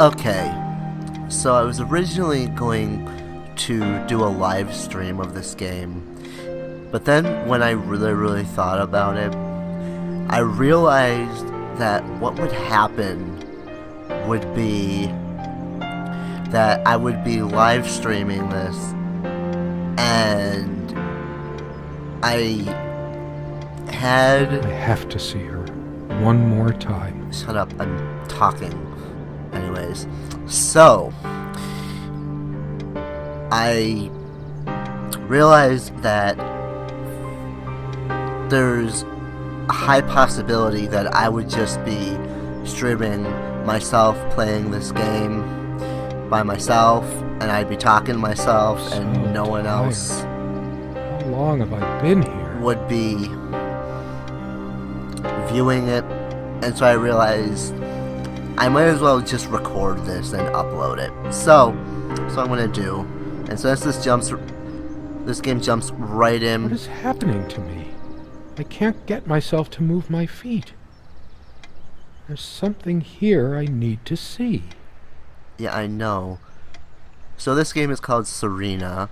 Okay, so I was originally going to do a live stream of this game, but then when I really thought about it, I realized that what would happen would be that I would be live streaming this, and I have to see her one more time. Shut up, I'm talking. Anyways, so I realized that there's a high possibility that I would just be streaming myself playing this game by myself, and I'd be talking to myself, and no one else. How long have I been here? Would be viewing it, and so I realized I might as well just record this and upload it. So I'm gonna do. And so as this game jumps right in. What is happening to me? I can't get myself to move my feet. There's something here I need to see. Yeah, I know. So this game is called Serena,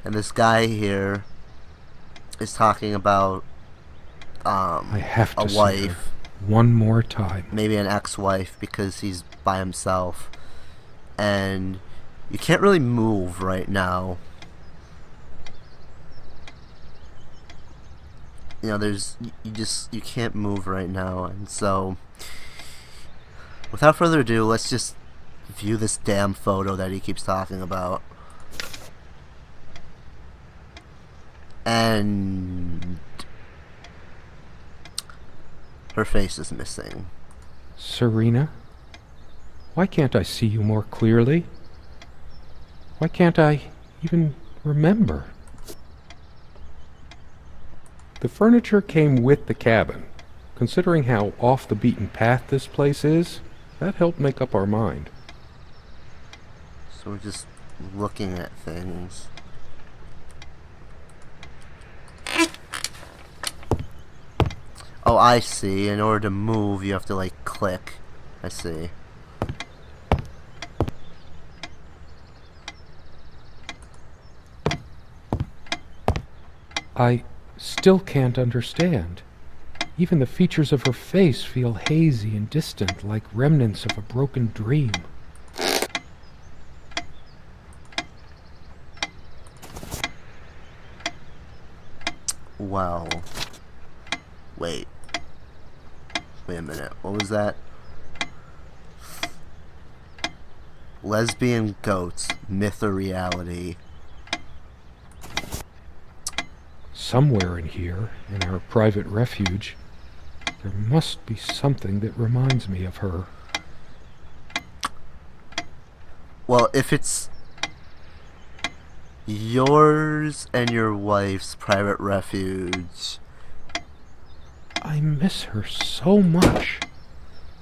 and this guy here is talking about I have to a see wife. her one more time. Maybe an ex-wife, because he's by himself. And you can't really move right now. You know, you can't move right now. And so, without further ado, let's just view this damn photo that he keeps talking about. And her face is missing. Serena? Why can't I see you more clearly? Why can't I even remember? The furniture came with the cabin. Considering how off the beaten path this place is, that helped make up our mind. So we're just looking at things. Oh, I see. In order to move, you have to, like, click. I see. I still can't understand. Even the features of her face feel hazy and distant, like remnants of a broken dream. Well. Wait a minute. What was that? Lesbian goats, myth or reality? Somewhere in here, in our private refuge, there must be something that reminds me of her. Well, if it's yours and your wife's private refuge, I miss her so much.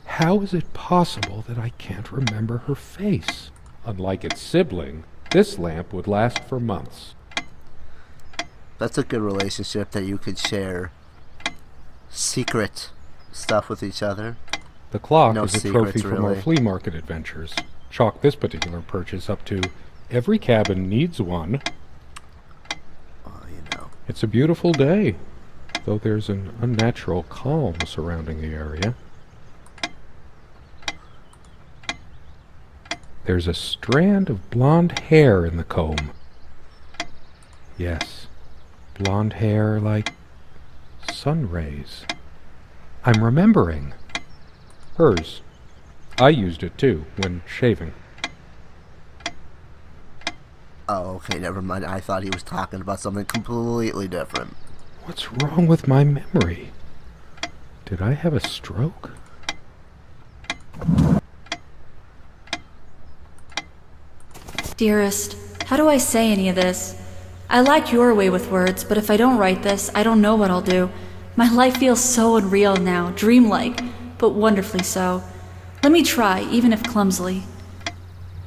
How is it possible that I can't remember her face? Unlike its sibling, this lamp would last for months. that's a good relationship that you could share secret stuff with each other. The clock No is a secrets, trophy from our really. flea market adventures. Chalk this particular purchase up to every cabin needs one. Oh, you know. It's a beautiful day, though there's an unnatural calm surrounding the area. There's a strand of blonde hair in the comb. Yes, blonde hair like sun rays. I'm remembering. Hers. I used it too, when shaving. Oh, okay, never mind. I thought he was talking about something completely different. What's wrong with my memory? Did I have a stroke? Dearest, how do I say any of this? I like your way with words, but if I don't write this, I don't know what I'll do. My life feels so unreal now, dreamlike, but wonderfully so. Let me try, even if clumsily.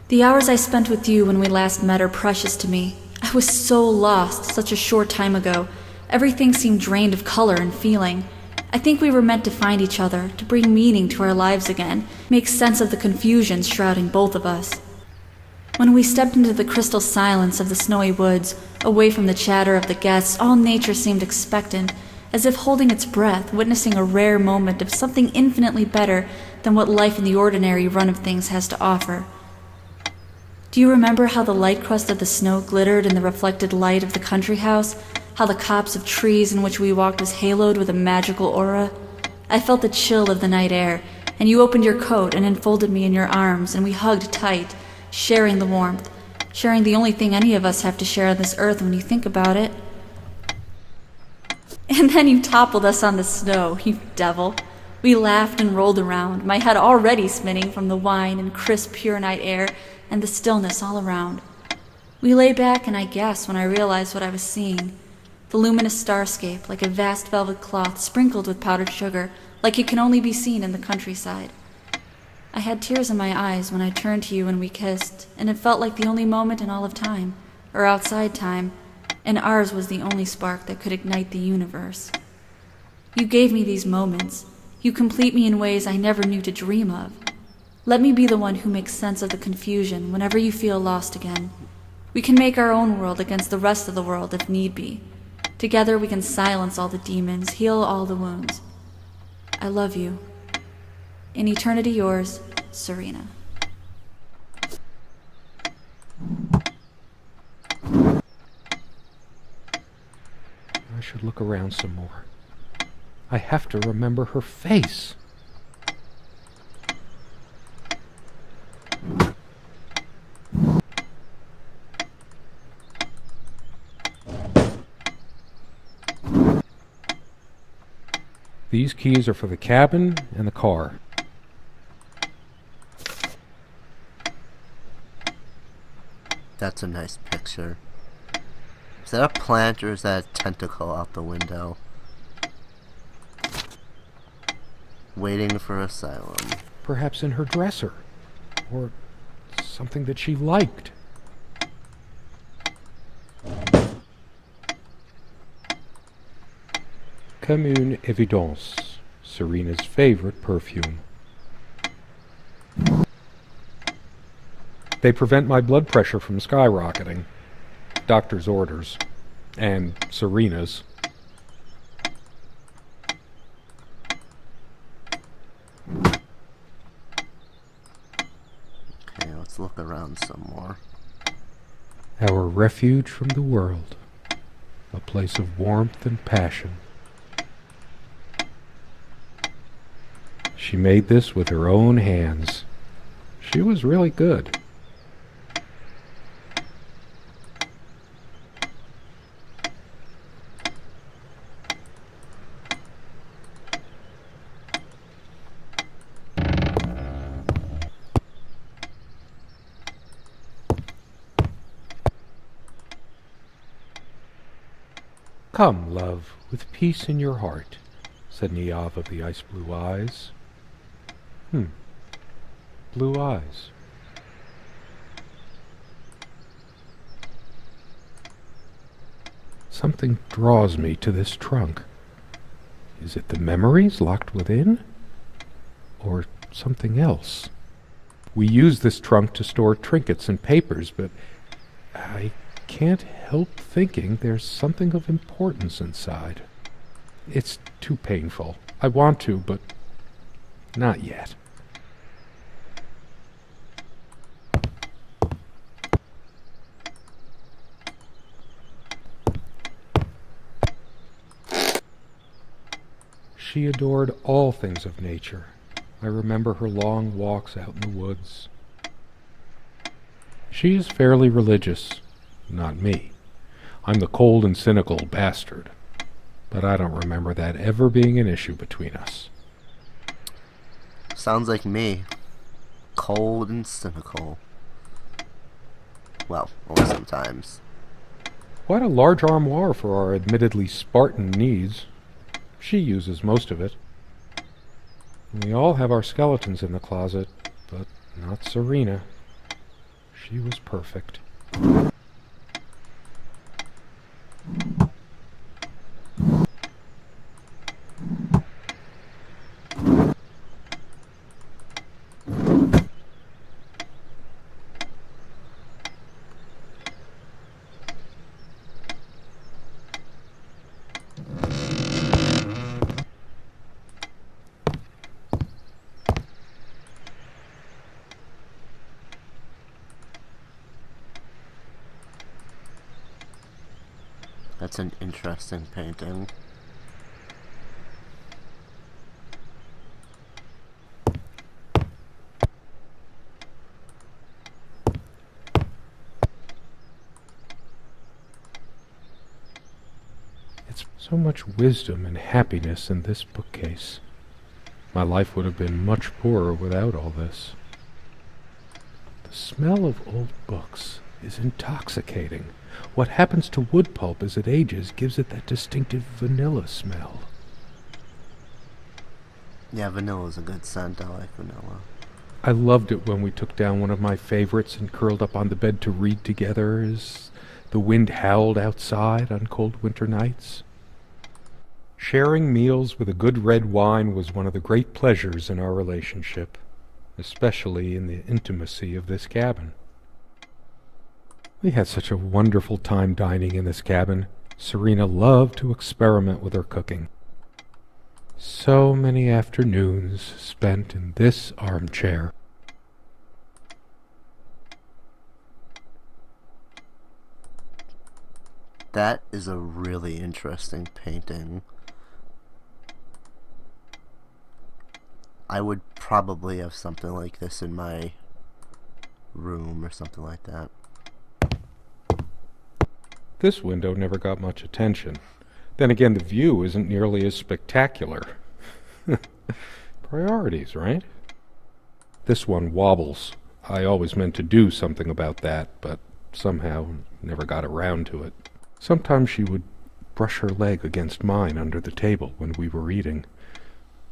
The hours I spent with you when we last met are precious to me. I was so lost such a short time ago. Everything seemed drained of color and feeling. I think we were meant to find each other, to bring meaning to our lives again, make sense of the confusion shrouding both of us. When we stepped into the crystal silence of the snowy woods, away from the chatter of the guests, all nature seemed expectant, as if holding its breath, witnessing a rare moment of something infinitely better than what life in the ordinary run of things has to offer. Do you remember how the light crust of the snow glittered in the reflected light of the country house? How the copse of trees in which we walked was haloed with a magical aura? I felt the chill of the night air, and you opened your coat and enfolded me in your arms, and we hugged tight, sharing the warmth, sharing the only thing any of us have to share on this earth when you think about it. And then you toppled us on the snow, you devil. We laughed and rolled around, my head already spinning from the wine and crisp, pure night air and the stillness all around. We lay back, and I gasped when I realized what I was seeing. The luminous starscape, like a vast velvet cloth sprinkled with powdered sugar, like it can only be seen in the countryside. I had tears in my eyes when I turned to you and we kissed, and it felt like the only moment in all of time, or outside time, and ours was the only spark that could ignite the universe. You gave me these moments. You complete me in ways I never knew to dream of. Let me be the one who makes sense of the confusion whenever you feel lost again. We can make our own world against the rest of the world if need be. Together we can silence all the demons, heal all the wounds. I love you. In eternity yours, Serena. I should look around some more. I have to remember her face. These keys are for the cabin and the car. That's a nice picture. Is that a plant or is that a tentacle out the window? Waiting for asylum. Perhaps in her dresser. Or something that she liked. Comme une évidence, Serena's favorite perfume. They prevent my blood pressure from skyrocketing. Doctor's orders. And Serena's. Okay, let's look around some more. Our refuge from the world. A place of warmth and passion. She made this with her own hands. She was really good. Come, love, with peace in your heart, said Niamh of the ice-blue eyes. Blue eyes. Something draws me to this trunk. Is it the memories locked within? Or something else? We use this trunk to store trinkets and papers, but I can't help thinking there's something of importance inside. It's too painful. I want to, but not yet. She adored all things of nature. I remember her long walks out in the woods. She is fairly religious, not me. I'm the cold and cynical bastard. But I don't remember that ever being an issue between us. Sounds like me. Cold and cynical. Well, only sometimes. Quite a large armoire for our admittedly Spartan needs. She uses most of it. We all have our skeletons in the closet, but not Serena. She was perfect. That's an interesting painting. It's so much wisdom and happiness in this bookcase. My life would have been much poorer without all this. The smell of old books is intoxicating. What happens to wood pulp as it ages gives it that distinctive vanilla smell. Yeah, vanilla's a good scent. I like vanilla. I loved it when we took down one of my favorites and curled up on the bed to read together as the wind howled outside on cold winter nights. Sharing meals with a good red wine was one of the great pleasures in our relationship, especially in the intimacy of this cabin. We had such a wonderful time dining in this cabin. Serena loved to experiment with her cooking. So many afternoons spent in this armchair. That is a really interesting painting. I would probably have something like this in my room or something like that. This window never got much attention. Then again, the view isn't nearly as spectacular. Priorities, right? This one wobbles. I always meant to do something about that, but somehow never got around to it. Sometimes she would brush her leg against mine under the table when we were eating.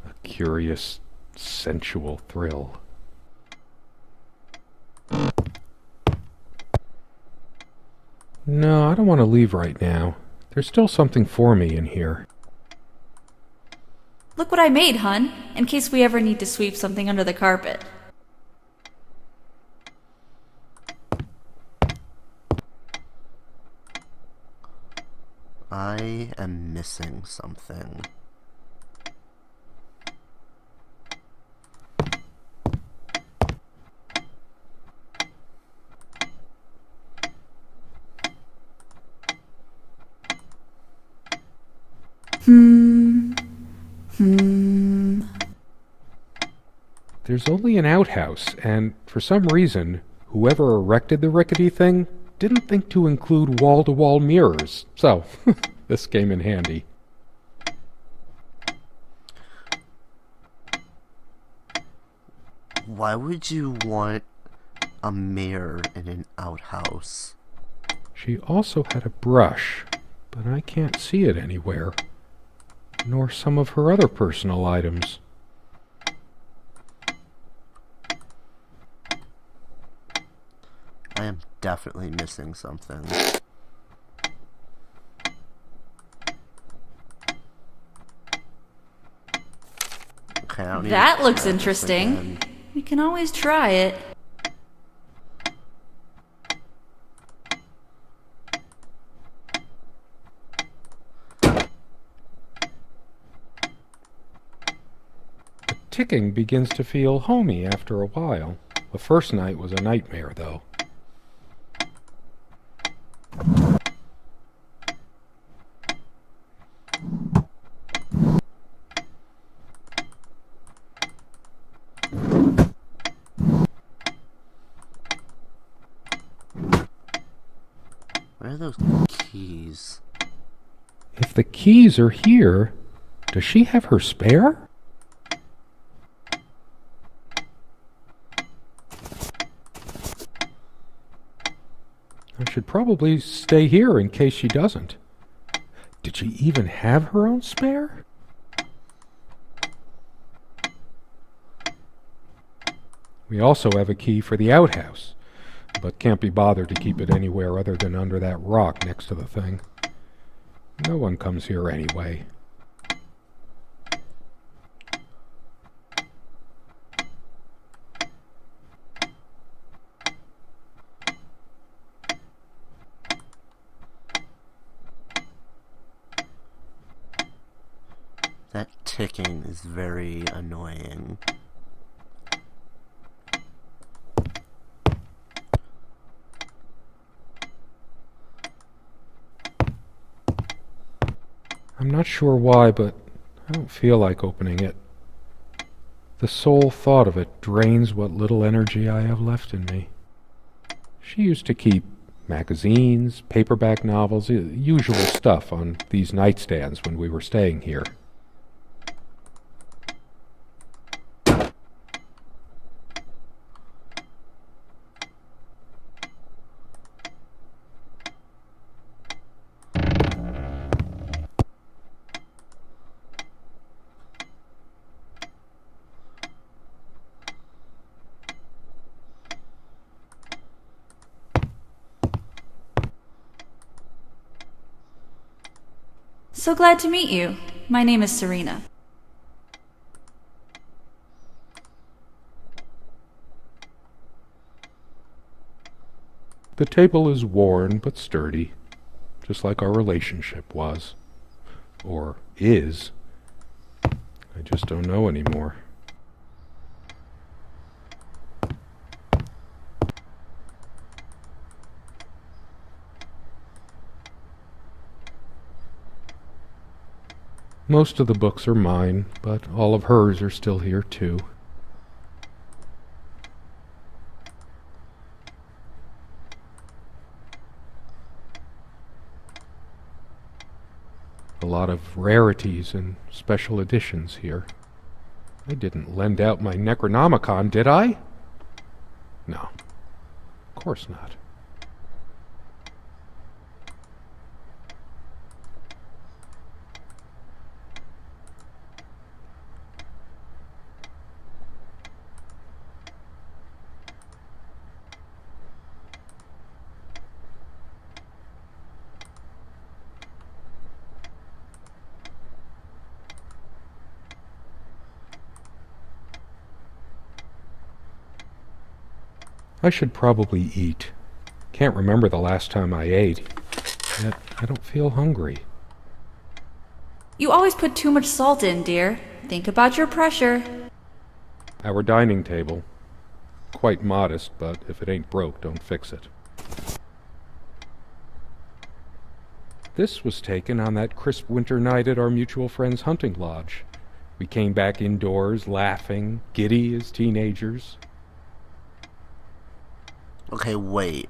A curious, sensual thrill. No, I don't want to leave right now. There's still something for me in here. Look what I made, hun, in case we ever need to sweep something under the carpet. I am missing something. There's only an outhouse, and for some reason, whoever erected the rickety thing didn't think to include wall-to-wall mirrors, so this came in handy. Why would you want a mirror in an outhouse? She also had a brush, but I can't see it anywhere, nor some of her other personal items. I am definitely missing something. Okay, I don't need That to looks try this interesting. again. We can always try it. The ticking begins to feel homey after a while. The first night was a nightmare, though. Where are those keys? If the keys are here, does she have her spare? I should probably stay here in case she doesn't. Did she even have her own spare? We also have a key for the outhouse, but can't be bothered to keep it anywhere other than under that rock next to the thing. No one comes here anyway. That ticking is very annoying. I'm not sure why, but I don't feel like opening it. The sole thought of it drains what little energy I have left in me. She used to keep magazines, paperback novels, usual stuff on these nightstands when we were staying here. So glad to meet you. My name is Serena. The table is worn but sturdy, just like our relationship was. Or is. I just don't know anymore. Most of the books are mine, but all of hers are still here too. A lot of rarities and special editions here. I didn't lend out my Necronomicon, did I? No, of course not. I should probably eat. Can't remember the last time I ate. Yet I don't feel hungry. You always put too much salt in, dear. Think about your pressure. Our dining table. Quite modest, but if it ain't broke, don't fix it. This was taken on that crisp winter night at our mutual friend's hunting lodge. We came back indoors, laughing, giddy as teenagers. Okay, wait.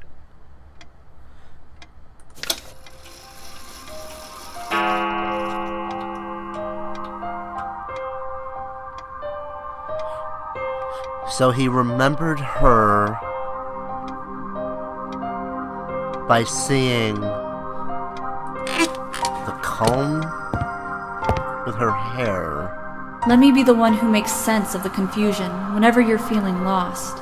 So he remembered her by seeing the comb with her hair. Let me be the one who makes sense of the confusion whenever you're feeling lost.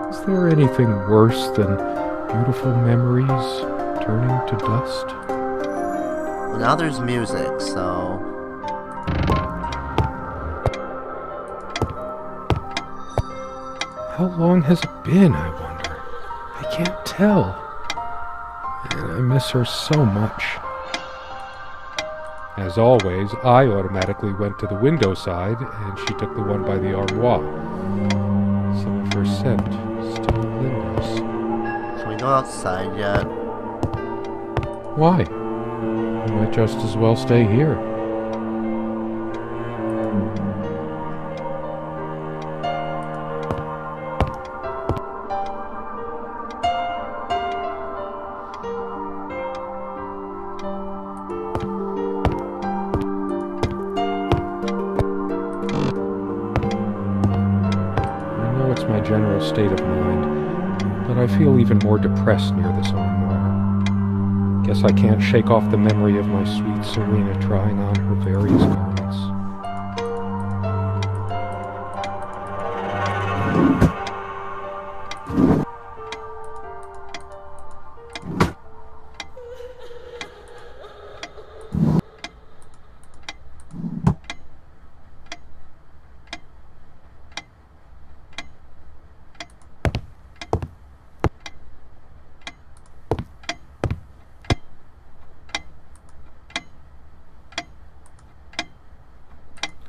Is there anything worse than beautiful memories turning to dust? Well, now there's music, so... How long has it been, I wonder? I can't tell. And I miss her so much. As always, I automatically went to the window side, and she took the one by the armoire. Some of her scent still lingers. Can we go outside yet? Why? I might just as well stay here. It's my general state of mind, but I feel even more depressed near this armoire. Guess I can't shake off the memory of my sweet Serena trying on her various garments.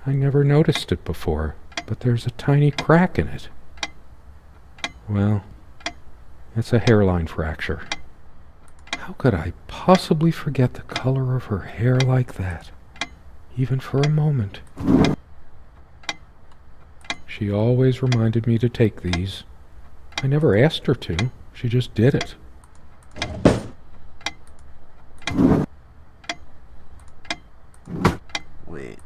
I never noticed it before, but there's a tiny crack in it. Well, it's a hairline fracture. How could I possibly forget the color of her hair like that, even for a moment? She always reminded me to take these. I never asked her to. She just did it. Wait.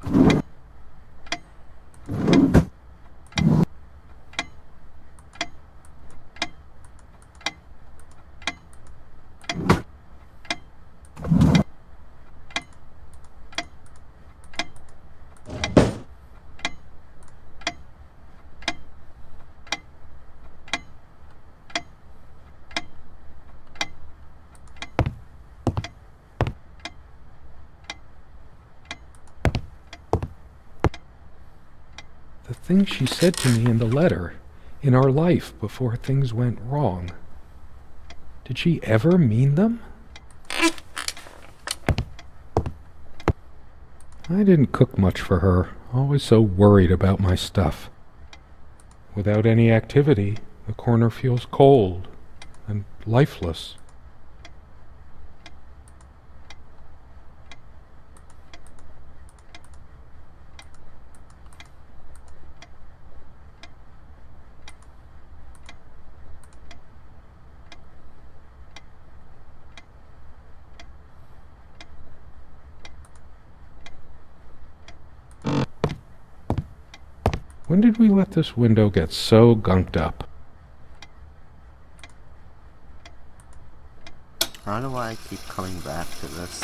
The things she said to me in the letter, in our life before things went wrong. Did she ever mean them? I didn't cook much for her, always so worried about my stuff. Without any activity, the corner feels cold and lifeless. When did we let this window get so gunked up? I don't know why I keep coming back to this.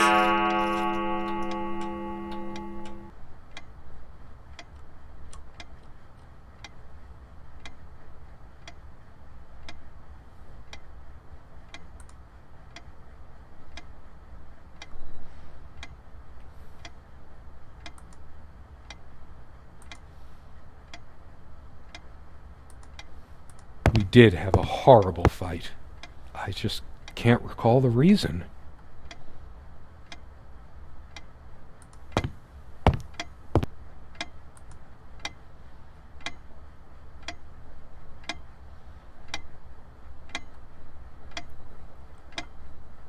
We did have a horrible fight. I just can't recall the reason.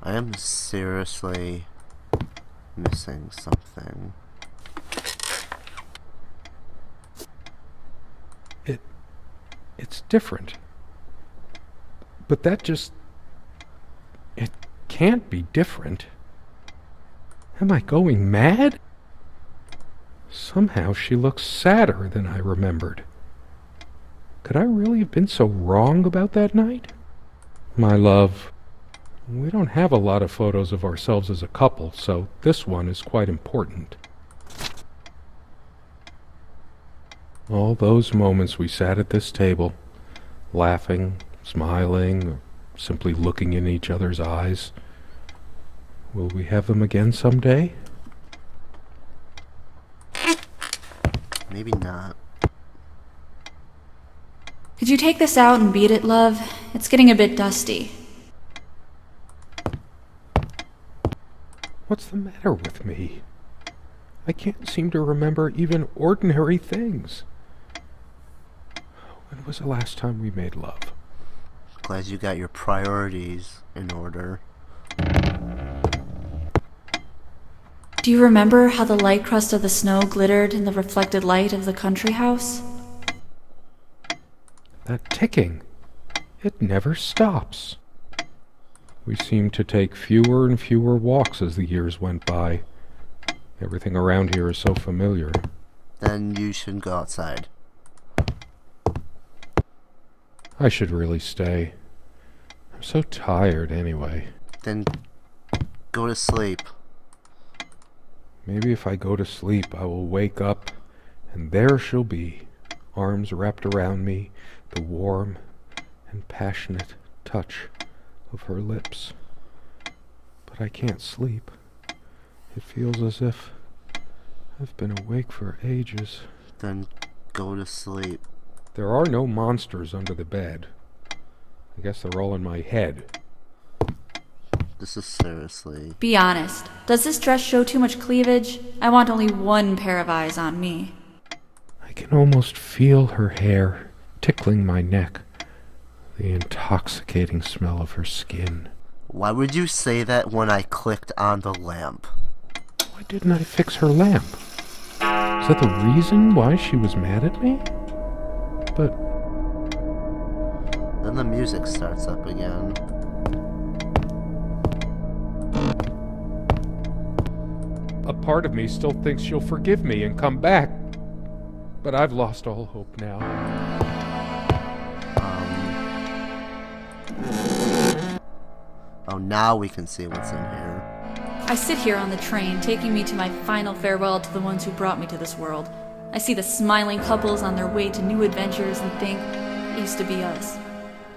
I am seriously missing something. It's different. But that just... It can't be different. Am I going mad? Somehow she looks sadder than I remembered. Could I really have been so wrong about that night? My love, we don't have a lot of photos of ourselves as a couple, so this one is quite important. All those moments we sat at this table, laughing, smiling, or simply looking in each other's eyes. Will we have them again someday? Maybe not. Could you take this out and beat it, love? It's getting a bit dusty. What's the matter with me? I can't seem to remember even ordinary things. When was the last time we made love? Glad you got your priorities in order. Do you remember how the light crust of the snow glittered in the reflected light of the country house? That ticking. It never stops. We seemed to take fewer and fewer walks as the years went by. Everything around here is so familiar. Then you should go outside. I should really stay. I'm so tired anyway. Then go to sleep. Maybe if I go to sleep, I will wake up, and there she'll be, arms wrapped around me, the warm and passionate touch of her lips. But I can't sleep. It feels as if I've been awake for ages. Then go to sleep. There are no monsters under the bed. I guess they're all in my head. This is seriously... Be honest. Does this dress show too much cleavage? I want only one pair of eyes on me. I can almost feel her hair tickling my neck. The intoxicating smell of her skin. Why would you say that when I clicked on the lamp? Why didn't I fix her lamp? Is that the reason why she was mad at me? But Then the music starts up again. a part of me still thinks she'll forgive me and come back. But I've lost all hope now. Oh, now we can see what's in here. I sit here on the train, taking me to my final farewell to the ones who brought me to this world. I see the smiling couples on their way to new adventures and think, it used to be us.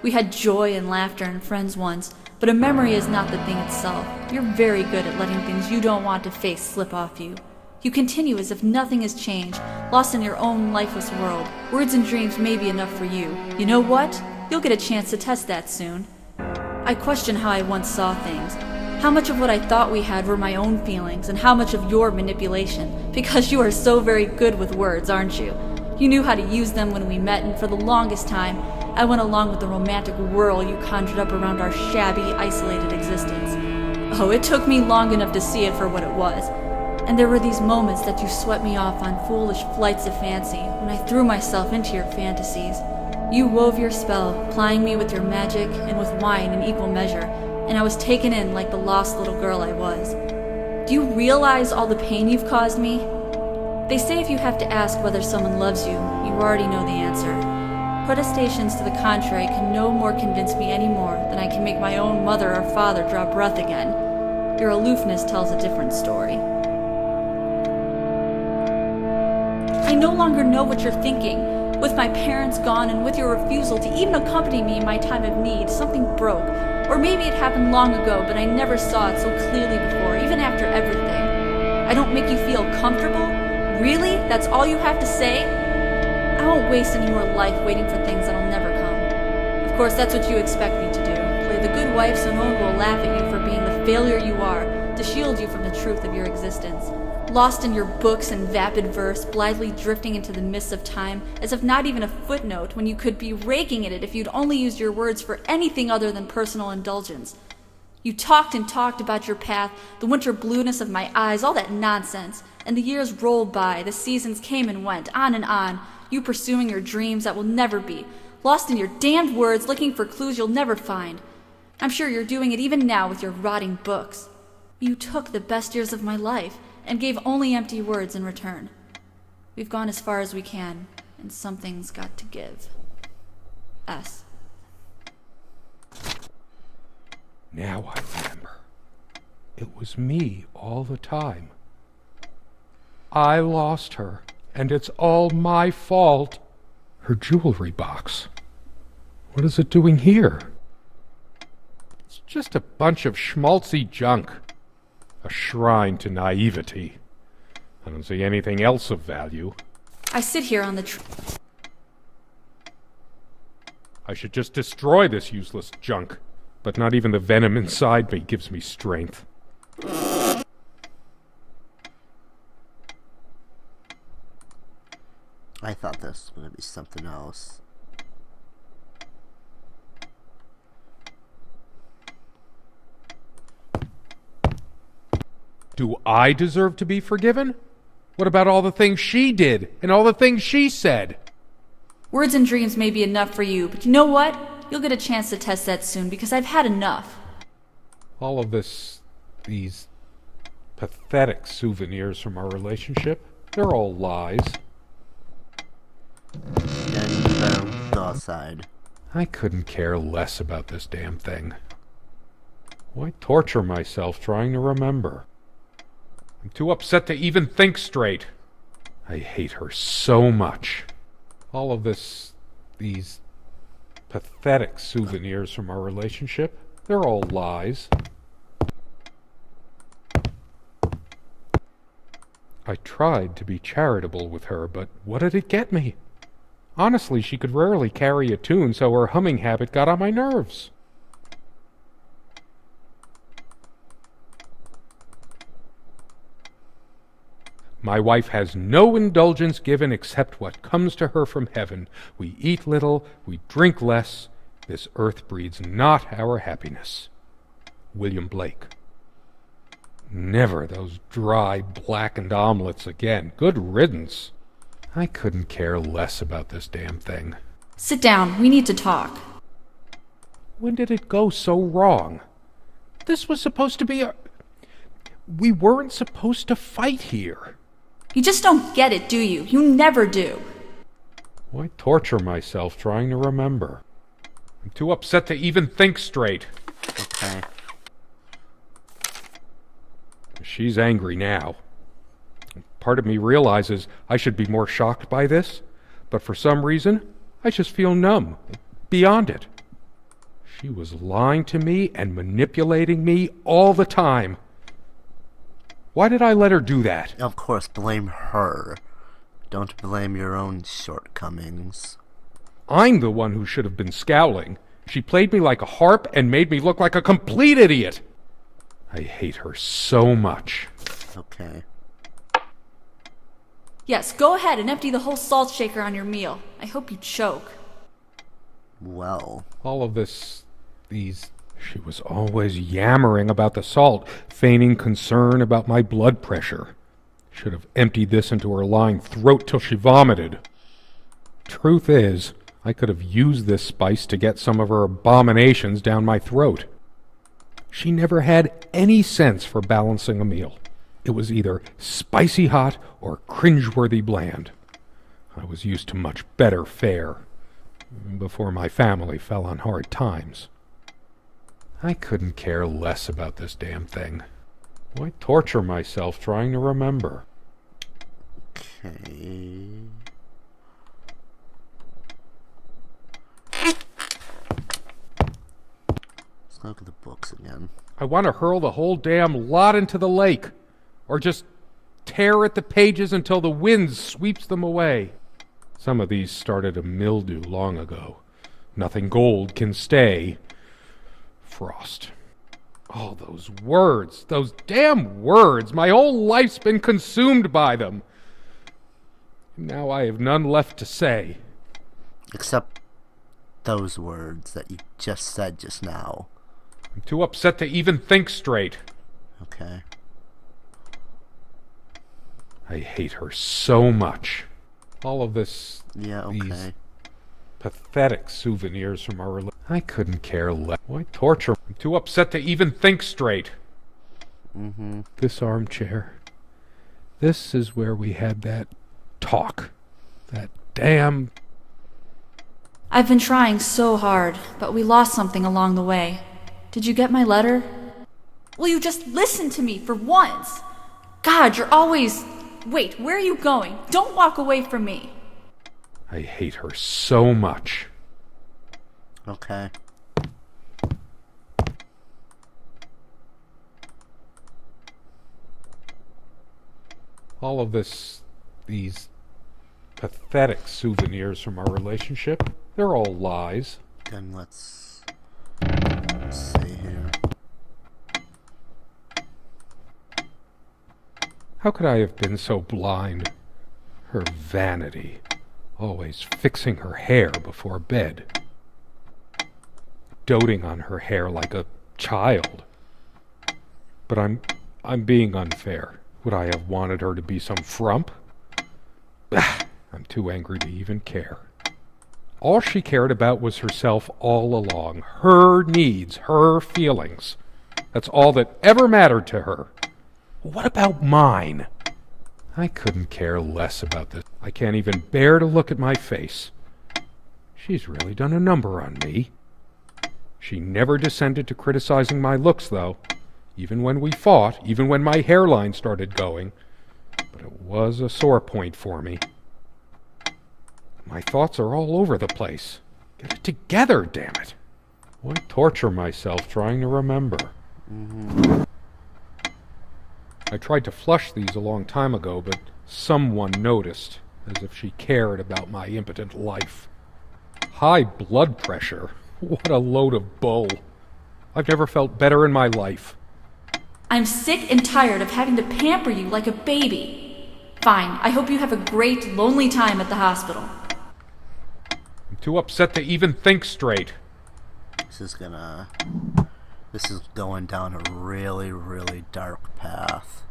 We had joy and laughter and friends once, but a memory is not the thing itself. You're very good at letting things you don't want to face slip off you. You continue as if nothing has changed, lost in your own lifeless world. Words and dreams may be enough for you. You know what? You'll get a chance to test that soon. I question how I once saw things. How much of what I thought we had were my own feelings, and how much of your manipulation, because you are so very good with words, aren't you? You knew how to use them when we met, and for the longest time, I went along with the romantic whirl you conjured up around our shabby, isolated existence. Oh, it took me long enough to see it for what it was. And there were these moments that you swept me off on foolish flights of fancy, when I threw myself into your fantasies. You wove your spell, plying me with your magic and with wine in equal measure, and I was taken in like the lost little girl I was. Do you realize all the pain you've caused me? They say if you have to ask whether someone loves you, you already know the answer. Protestations to the contrary can no more convince me any more than I can make my own mother or father draw breath again. Your aloofness tells a different story. I no longer know what you're thinking. With my parents gone and with your refusal to even accompany me in my time of need, something broke. Or maybe it happened long ago, but I never saw it so clearly before, even after everything. I don't make you feel comfortable? Really? That's all you have to say? I won't waste any more life waiting for things that'll never come. Of course, that's what you expect me to do. Play the good wife so no one will laugh at you for being the failure you are, to shield you from the truth of your existence. Lost in your books and vapid verse, blithely drifting into the mists of time, as if not even a footnote when you could be raking at it if you'd only used your words for anything other than personal indulgence. You talked and talked about your path, the winter blueness of my eyes, all that nonsense. And the years rolled by, the seasons came and went, on, you pursuing your dreams that will never be, lost in your damned words, looking for clues you'll never find. I'm sure you're doing it even now with your rotting books. You took the best years of my life, and gave only empty words in return. We've gone as far as we can, and something's got to give. S. Now I remember. It was me all the time. I lost her, and it's all my fault. Her jewelry box. What is it doing here? It's just a bunch of schmaltzy junk. A shrine to naivety. I don't see anything else of value. I sit here on the I should just destroy this useless junk. But not even the venom inside me gives me strength. I thought this was going to be something else. Do I deserve to be forgiven? What about all the things she did and all the things she said? Words and dreams may be enough for you, but you know what? You'll get a chance to test that soon, because I've had enough. All of these pathetic souvenirs from our relationship, they're all lies. Then you better go outside. I couldn't care less about this damn thing. Why torture myself trying to remember? I'm too upset to even think straight. I hate her so much. All of these pathetic souvenirs from our relationship, they're all lies. I tried to be charitable with her, but what did it get me? Honestly, she could rarely carry a tune, so her humming habit got on my nerves. My wife has no indulgence given except what comes to her from heaven. We eat little, we drink less. This earth breeds not our happiness. William Blake. Never those dry, blackened omelets again. Good riddance. I couldn't care less about this damn thing. Sit down. We need to talk. When did it go so wrong? This was supposed to be a... We weren't supposed to fight here. You just don't get it, do you? You never do. Why torture myself trying to remember? I'm too upset to even think straight. Okay. She's angry now. Part of me realizes I should be more shocked by this, but for some reason, I just feel numb, beyond it. She was lying to me and manipulating me all the time. Why did I let her do that? Of course, blame her. Don't blame your own shortcomings. I'm the one who should have been scowling. She played me like a harp and made me look like a complete idiot. I hate her so much. Okay. Yes, go ahead and empty the whole salt shaker on your meal. I hope you choke. Well. All of this, she was always yammering about the salt, feigning concern about my blood pressure. Should have emptied this into her lying throat till she vomited. Truth is, I could have used this spice to get some of her abominations down my throat. She never had any sense for balancing a meal. It was either spicy hot or cringeworthy bland. I was used to much better fare before my family fell on hard times. I couldn't care less about this damn thing. Why torture myself trying to remember? Okay. Let's look at the books again. I want to hurl the whole damn lot into the lake, or just tear at the pages until the wind sweeps them away. Some of these started to mildew long ago. Nothing gold can stay. Frost. All those words, those damn words. My whole life's been consumed by them. Now I have none left to say. Except those words that you just said just now. I'm too upset to even think straight. Okay. I hate her so much. All of this... Yeah, okay. These pathetic souvenirs from our relationship. I couldn't care less. Why torture? I'm too upset to even think straight. Mm-hmm. This armchair. This is where we had that talk. That damn... I've been trying so hard, but we lost something along the way. Did you get my letter? Will you just listen to me for once? God, you're always... Wait, where are you going? Don't walk away from me. I hate her so much. Okay. All of these pathetic souvenirs from our relationship, they're all lies. Then let's see here. How could I have been so blind? Her vanity, always fixing her hair before bed. Doting on her hair like a child. But I'm being unfair. Would I have wanted her to be some frump? I'm too angry to even care. All she cared about was herself all along. Her needs, her feelings. That's all that ever mattered to her. What about mine? I couldn't care less about this. I can't even bear to look at my face. She's really done a number on me. She never descended to criticizing my looks, though. Even when we fought, even when my hairline started going. But it was a sore point for me. My thoughts are all over the place. Get it together, damn it. Why torture myself trying to remember? Mm-hmm. I tried to flush these a long time ago, but someone noticed, as if she cared about my impotent life. High blood pressure? What a load of bull. I've never felt better in my life. I'm sick and tired of having to pamper you like a baby. Fine, I hope you have a great, lonely time at the hospital. I'm too upset to even think straight. This is gonna This is going down a really, really dark path.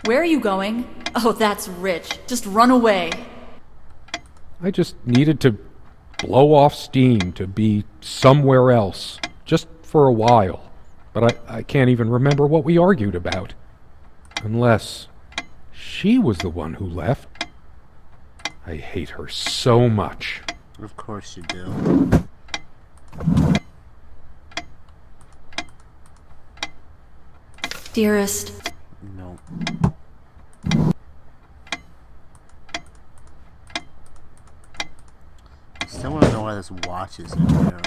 Where are you going? Oh, that's rich. Just run away. I just needed to blow off steam, to be somewhere else, just for a while. But I can't even remember what we argued about. Unless she was the one who left. I hate her so much. Of course you do. Dearest. Nope. I still want to know why this watch is in here.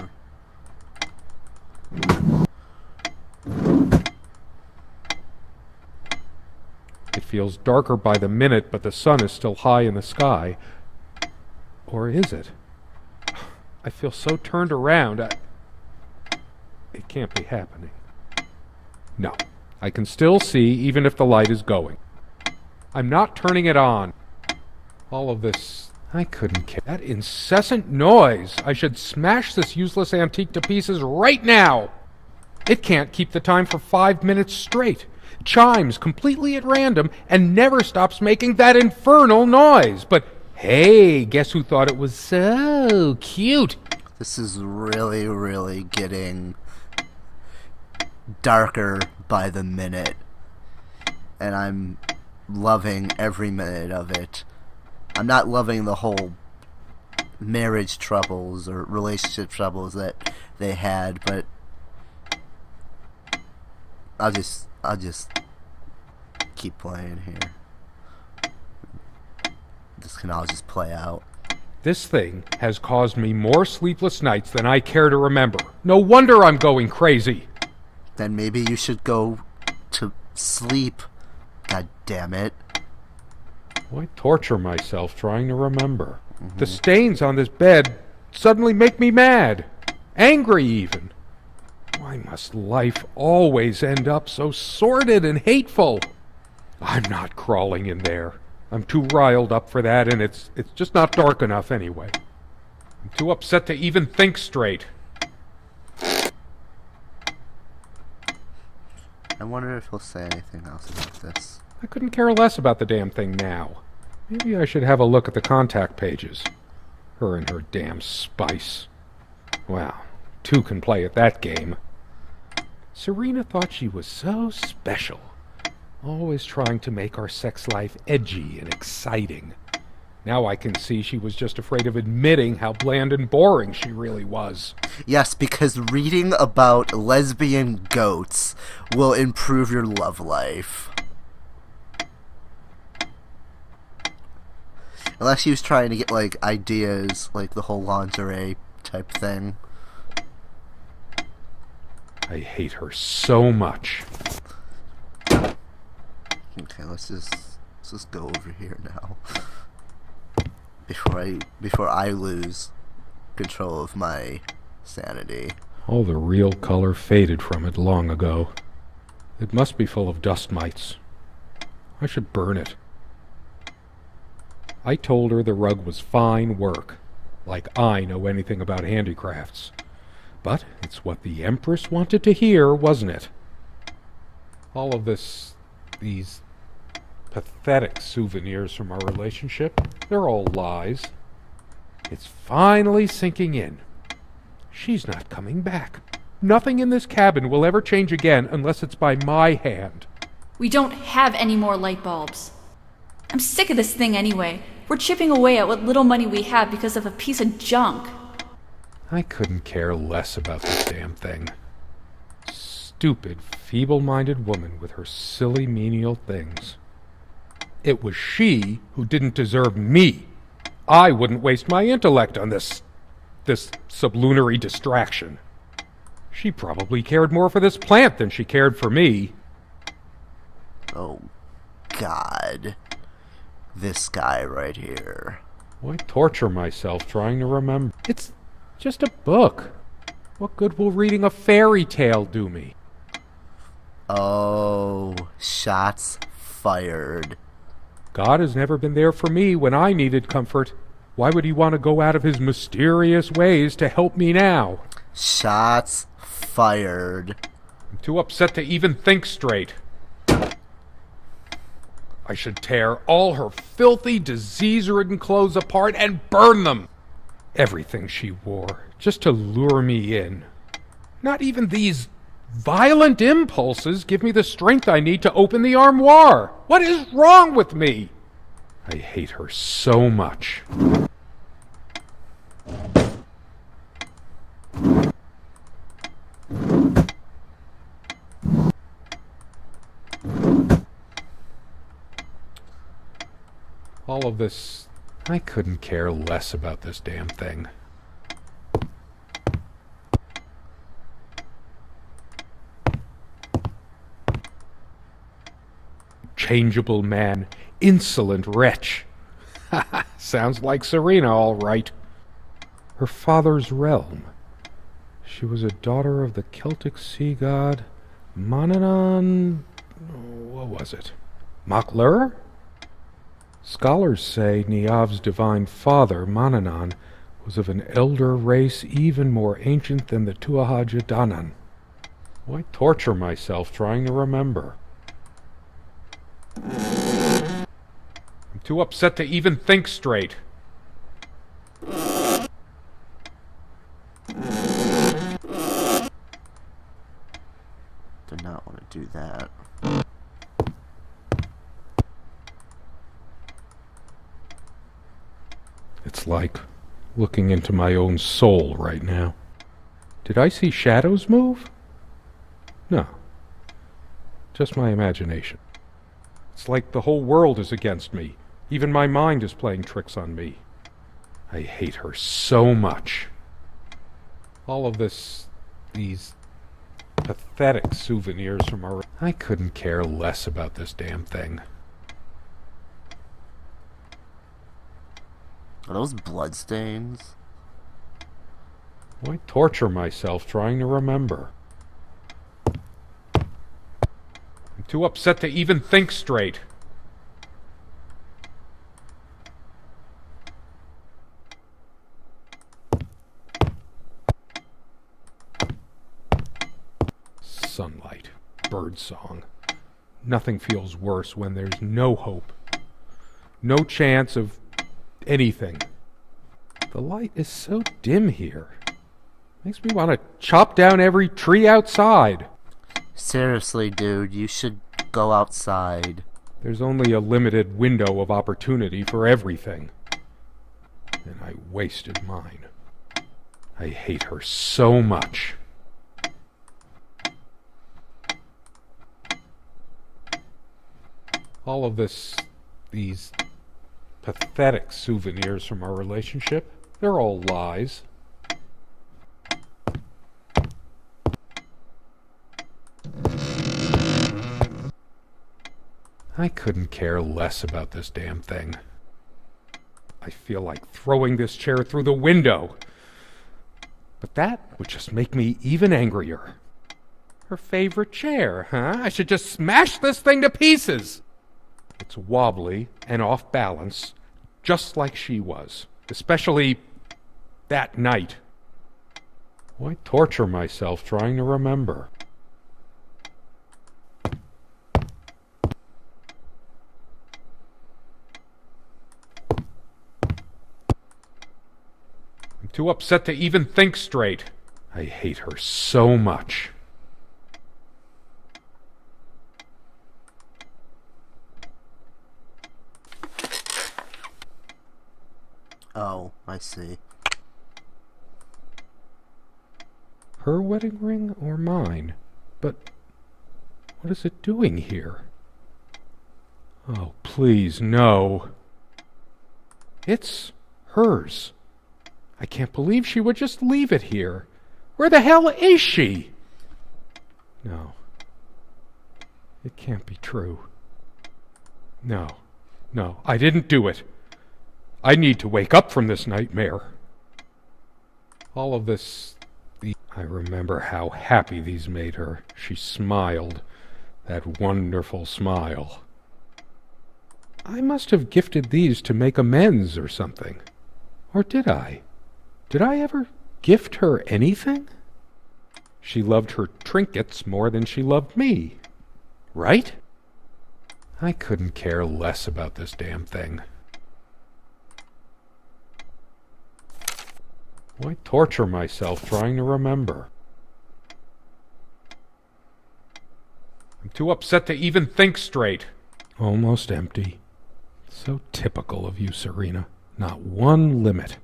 It feels darker by the minute, but the sun is still high in the sky. Or is it? I feel so turned around. It can't be happening. No, I can still see even if the light is going. I'm not turning it on. All of this, I couldn't care. That incessant noise! I should smash this useless antique to pieces right now! It can't keep the time for 5 minutes straight. Chimes completely at random and never stops making that infernal noise. But hey, guess who thought it was so cute? This is really, really getting darker by the minute. And I'm loving every minute of it. I'm not loving the whole marriage troubles or relationship troubles that they had, but I'll just keep playing here. This can all just play out. This thing has caused me more sleepless nights than I care to remember. No wonder I'm going crazy. Then maybe you should go to sleep. God damn it. Why torture myself trying to remember? The stains on this bed suddenly make me mad. Angry even. Why must life always end up so sordid and hateful? I'm not crawling in there. I'm too riled up for that, and it's just not dark enough anyway. I'm too upset to even think straight. I wonder if he'll say anything else about this. I couldn't care less about the damn thing now. Maybe I should have a look at the contact pages. Her and her damn spice. Wow, two can play at that game. Serena thought she was so special. Always trying to make our sex life edgy and exciting. Now I can see she was just afraid of admitting how bland and boring she really was. Yes, because reading about lesbian goats will improve your love life. Unless she was trying to get, like, ideas, like the whole lingerie type thing. I hate her so much. Okay, let's just go over here now. Before I lose control of my sanity. All the real color faded from it long ago. It must be full of dust mites. I should burn it. I told her the rug was fine work, like I know anything about handicrafts. But it's what the Empress wanted to hear, wasn't it? All of these pathetic souvenirs from our relationship, they're all lies. It's finally sinking in. She's not coming back. Nothing in this cabin will ever change again unless it's by my hand. We don't have any more light bulbs. I'm sick of this thing anyway. We're chipping away at what little money we have because of a piece of junk. I couldn't care less about this damn thing. Stupid, feeble-minded woman with her silly menial things. It was she who didn't deserve me. I wouldn't waste my intellect on this sublunary distraction. She probably cared more for this plant than she cared for me. Oh, God. This guy right here. Why torture myself trying to remember? It's just a book. What good will reading a fairy tale do me? Oh, shots fired. God has never been there for me when I needed comfort. Why would he want to go out of his mysterious ways to help me now? Shots fired. I'm too upset to even think straight. I should tear all her filthy, disease-ridden clothes apart and burn them. Everything she wore, just to lure me in. Not even these violent impulses give me the strength I need to open the armoire. What is wrong with me? I hate her so much. All of this, I couldn't care less about this damn thing. Changeable man, insolent wretch. Sounds like Serena, all right. Her father's realm. She was a daughter of the Celtic sea god Manannán. What was it? Maclur? Scholars say Niamh's divine father, Manannán, was of an elder race even more ancient than the Tuatha Danann. Why torture myself trying to remember? I'm too upset to even think straight. Do not want to do that. It's like looking into my own soul right now. Did I see shadows move? No. Just my imagination. It's like the whole world is against me. Even my mind is playing tricks on me. I hate her so much. All of these pathetic souvenirs from our... I couldn't care less about this damn thing. Are those bloodstains? Why torture myself trying to remember? I'm too upset to even think straight. Sunlight, birdsong. Nothing feels worse when there's no hope. No chance of anything. The light is so dim here. Makes me want to chop down every tree outside. Seriously, dude, you should go outside. There's only a limited window of opportunity for everything. And I wasted mine. I hate her so much. All of these pathetic souvenirs from our relationship, they're all lies. I couldn't care less about this damn thing. I feel like throwing this chair through the window. But that would just make me even angrier. Her favorite chair, huh? I should just smash this thing to pieces. It's wobbly and off balance, just like she was. Especially that night. Why torture myself trying to remember? I'm too upset to even think straight. I hate her so much. Oh, I see. Her wedding ring or mine? But what is it doing here? Oh, please, no. It's hers. I can't believe she would just leave it here. Where the hell is she? No. It can't be true. No, I didn't do it. I need to wake up from this nightmare. All of this... I remember how happy these made her. She smiled. That wonderful smile. I must have gifted these to make amends or something. Or did I? Did I ever gift her anything? She loved her trinkets more than she loved me. Right? I couldn't care less about this damn thing. Why torture myself trying to remember? I'm too upset to even think straight. Almost empty. So typical of you, Serena. Not one limit.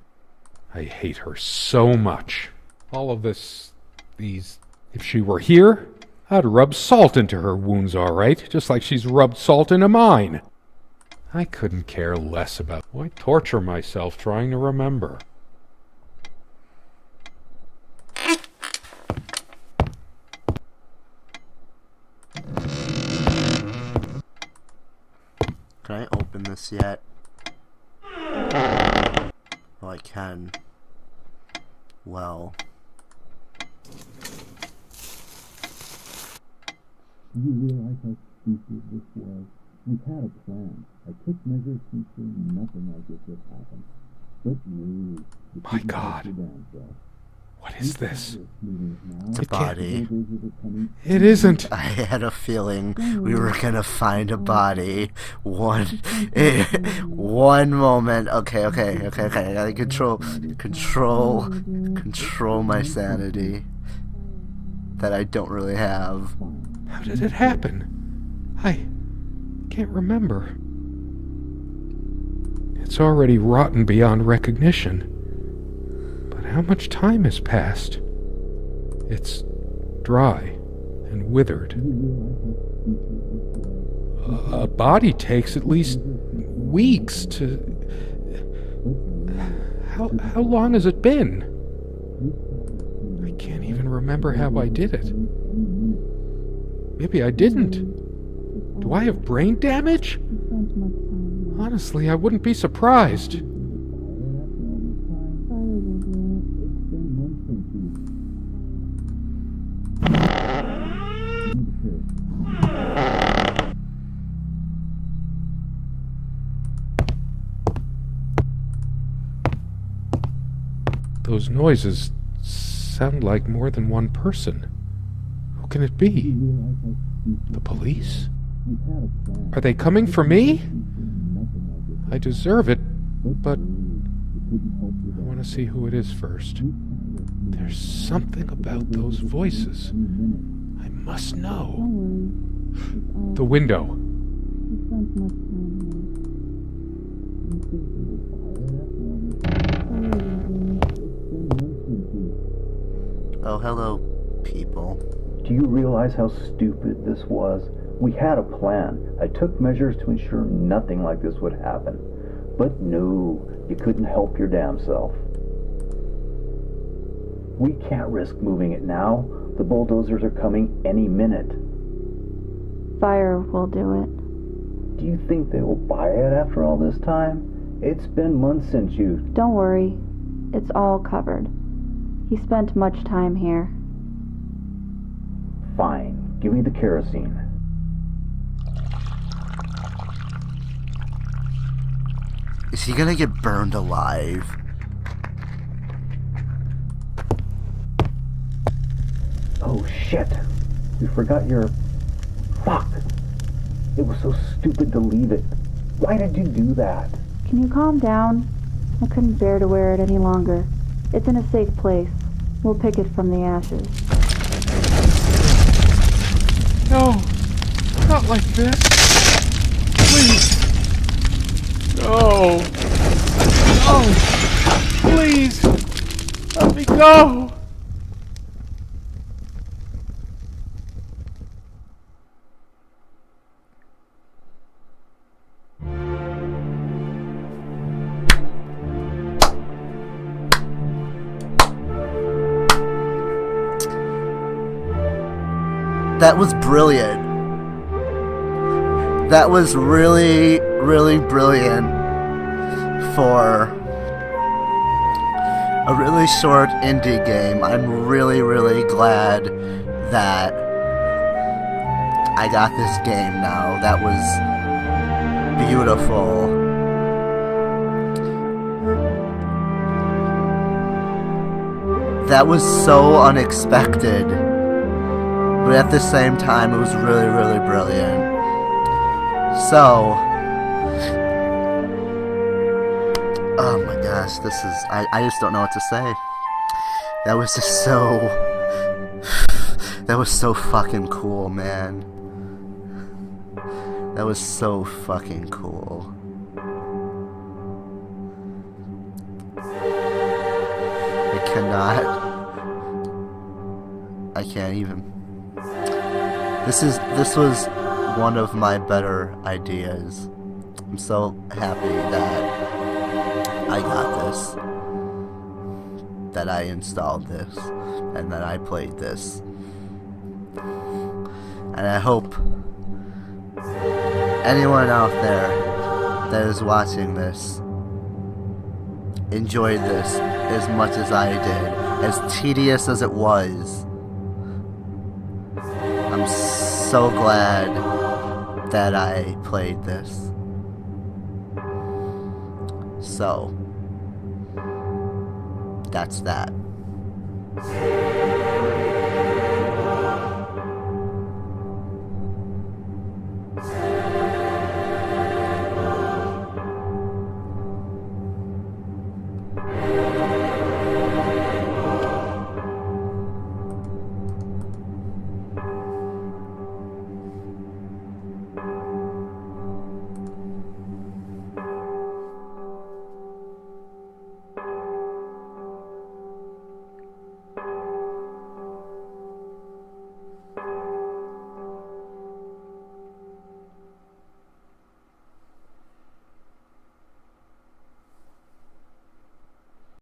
I hate her so much. All of this, these... If she were here, I'd rub salt into her wounds, all right, just like she's rubbed salt into mine. I couldn't care less about... Why torture myself trying to remember? Can I open this yet? Well, I can. Well. Do you realize how stupid this was? We had a plan. I took measures to ensure nothing like this would happen. But no, you My couldn't God. help your damn self. What is this? It's a body. It isn't. I had a feeling we were gonna find a body. One moment. Okay. I gotta control my sanity that I don't really have. How did it happen? I can't remember. It's already rotten beyond recognition. But how much time has passed? It's dry and withered. A body takes at least weeks to... How long has it been? I can't even remember how I did it. Maybe I didn't. Do I have brain damage? Honestly, I wouldn't be surprised. Those noises sound like more than one person. Who can it be? The police? Are they coming for me? I deserve it, but I want to see who it is first. There's something about those voices. I must know. The window. Oh, hello, people. Do you realize how stupid this was? We had a plan. I took measures to ensure nothing like this would happen. But no, you couldn't help your damn self. We can't risk moving it now. The bulldozers are coming any minute. Fire will do it. Do you think they will buy it after all this time? It's been months since you... Don't worry. It's all covered. He spent much time here. Fine. Give me the kerosene. Is he gonna get burned alive? Oh shit. You forgot your... Fuck. It was so stupid to leave it. Why did you do that? Can you calm down? I couldn't bear to wear it any longer. It's in a safe place. We'll pick it from the ashes. No, not like this. Please. No. No. Please. Let me go. That was brilliant. That was really, really brilliant for a really short indie game. I'm really, really glad that I got this game now. That was beautiful. That was so unexpected. but at the same time, it was really, really brilliant. So, oh my gosh, this is, I just don't know what to say. That was just so, that was so fucking cool, man. That was so fucking cool. I can't even. This was one of my better ideas. I'm so happy that I got this, that I installed this, and that I played this. And I hope anyone out there that is watching this enjoyed this as much as I did. As tedious as it was, I'm so glad that I played this. So, that's that.